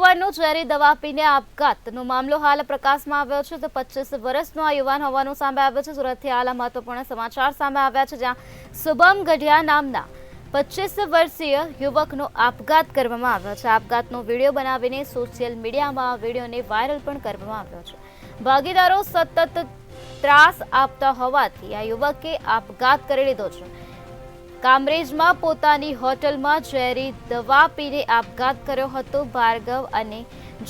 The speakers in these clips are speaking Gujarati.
યુવાનનો ઝેરી દવા પીને આપઘાતનો મામલો હાલ પ્રકાશમાં આવ્યો છે. તો 25 વર્ષનો આ યુવાન હોવાનું સામે આવ્યો છે. સુરતથી હાલ મહત્વપૂર્ણ સમાચાર સામે આવ્યા છે, જ્યાં શુભમ ગઢિયા નામના 25 વર્ષીય યુવકનો આપઘાત કરવામાં આવ્યો છે. આપઘાતનો વિડીયો બનાવીને સોશિયલ મીડિયામાં આ વિડીયોને વાયરલ પણ કરવામાં આવ્યો છે. ભાગીદારો સતત ત્રાસ આપતા હોવાથી આ યુવકે આપઘાત કરી લીધો છે. કામરેજમાં પોતાની હોટલમાં ઝેરી દવા પીને આપઘાત કર્યો હતો. ભાર્ગવ અને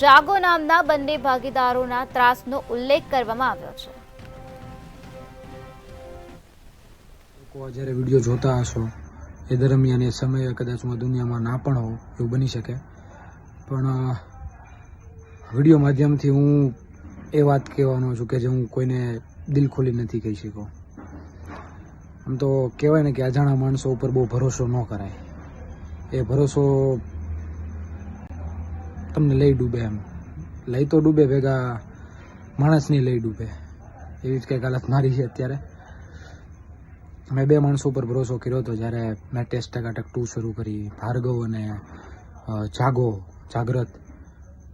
જાગો નામના બંને ભાગીદારોના ત્રાસનો ઉલ્લેખ કરવામાં આવ્યો છે. લોકો જ્યારે વિડીયો જોતા હશો એ દરમિયાન એ સમયે કદાચ હું દુનિયામાં ના પણ હોઉં એવું બની શકે, પણ વિડીયો માધ્યમથી હું એ વાત કહેવાનો છું કે જે હું કોઈને દિલ ખોલી નથી કહી શક્યો. આમ તો કહેવાય ને કે અજાણા માણસો ઉપર બહુ ભરોસો ન કરાય. એ ભરોસો તમને લઈ ડૂબે, એમ લઈ તો ડૂબે, ભેગા માણસની લઈ ડૂબે. એવી જ કંઈક હાલત મારી છે અત્યારે. મેં 2 માણસો ઉપર ભરોસો કર્યો હતો જ્યારે મેં ટેસ્ટ ટકાટક 2 શરૂ કરી, ભાર્ગવ અને જાગ્રત.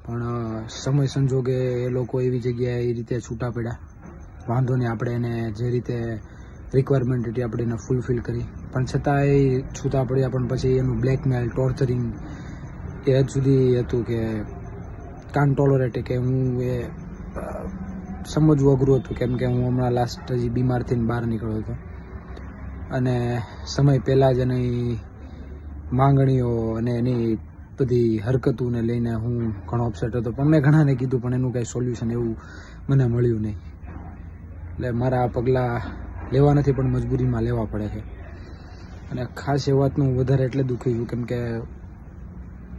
પણ સમય સંજોગે એ લોકો એવી જગ્યાએ એ રીતે છૂટા પડ્યા. વાંધો નહીં, આપણે એને જે રીતે રિક્વાયરમેન્ટ હતી આપણે એને ફૂલફિલ કરી, પણ છતાં એ છૂટા પડ્યા. પણ પછી એનું બ્લેકમેલ, ટોર્ચરિંગ એ હદ સુધી હતું કે કાન ટોલરેટ, કે હું એ સમજવું અઘરું હતું, કેમ કે હું હમણાં લાસ્ટ હજી બીમાર થઈને બહાર નીકળ્યો હતો અને સમય પહેલાં જ એની માંગણીઓ અને એની બધી હરકતોને લઈને હું ઘણો અપસેટ હતો. પણ મેં ઘણાને કીધું, પણ એનું કંઈ સોલ્યુશન એવું મને મળ્યું નહીં. એટલે મારા આ પગલાં લેવા નથી, પણ મજબૂરીમાં લેવા પડે છે. અને ખાસ એ વાતનું હું વધારે એટલે દુઃખી છું કેમ કે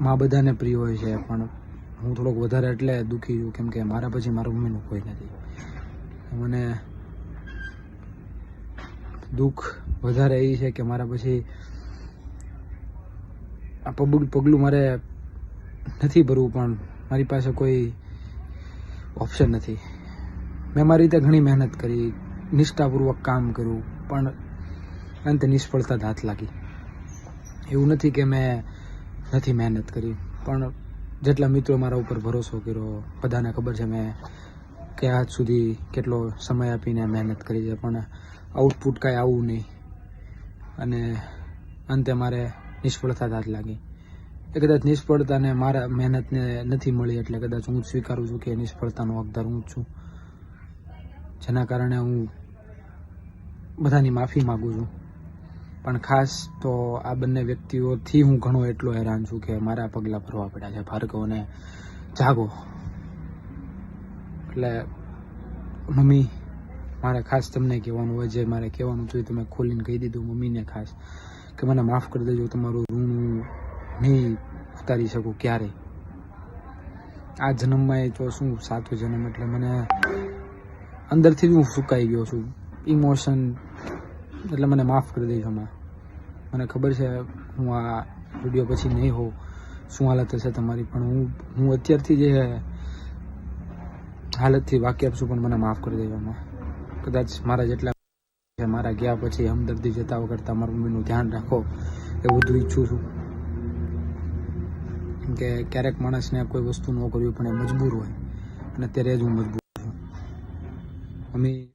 મા બધાને પ્રિય હોય છે, પણ હું થોડોક વધારે એટલે દુઃખી છું કેમ કે મારા પછી મારા મમ્મીનું કોઈ નથી. મને દુઃખ વધારે એ છે કે મારા પછી આ પગલું મારે નથી ભરવું, પણ મારી પાસે કોઈ ઓપ્શન નથી. મેં મારી રીતે ઘણી મહેનત કરી, નિષ્ઠાપૂર્વક કામ કર્યું, પણ અંતે નિષ્ફળતા જ હાથ લાગી. એવું નથી કે મેં નથી મહેનત કરી, પણ જેટલા મિત્રો મારા ઉપર ભરોસો કર્યો, બધાને ખબર છે મેં કે આજ સુધી કેટલો સમય આપીને મહેનત કરી છે, પણ આઉટપુટ કાંઈ આવું નહીં. અને અંતે મારે નિષ્ફળતા જ હાથ લાગી. એ કદાચ નિષ્ફળતાને મારા મહેનતને નથી મળી, એટલે કદાચ હું જ સ્વીકારું છું કે નિષ્ફળતાનો હકદાર હું જ છું, જેના કારણે હું બધાની માફી માગું છું. પણ ખાસ તો આ બંને વ્યક્તિઓથી હું ઘણો એટલો હેરાન છું કે મારા પગલાં ભરવા પડ્યા છે, ભાર્ગવ અને જાગો. એટલે મમ્મી, મારે ખાસ તમને કહેવાનું હોય, જે મારે કહેવાનું જોઈએ તમે ખોલીને કહી દીધું મમ્મીને ખાસ, કે મને માફ કરી દેજો. તમારું ઋણ હું નહીં ઉતારી શકું ક્યારેય. આ જન્મમાં એ તો શું 7વો જન્મ, એટલે મને અંદરથી જ હું સુકાઈ ગયો છું. ઇમોશન, એટલે મને માફ કરી દેજો. મને ખબર છે હું આ વિડીયો પછી નહીં હોઉં, શું હાલત હશે તમારી, પણ હું અત્યારથી જે હાલતથી વાકેફ છું, પણ મને માફ કરી દેજો. કદાચ મારા જેટલા મારા ગયા પછી હમદર્દી જતાવવા કરતાં મારા મમ્મીનું ધ્યાન રાખો એ બધું ઈચ્છું છું. કેમ કે ક્યારેક માણસને કોઈ વસ્તુ ન કરવી પણ એ મજબૂર હોય, અને અત્યારે જ હું મજબૂર છું. મમ્મી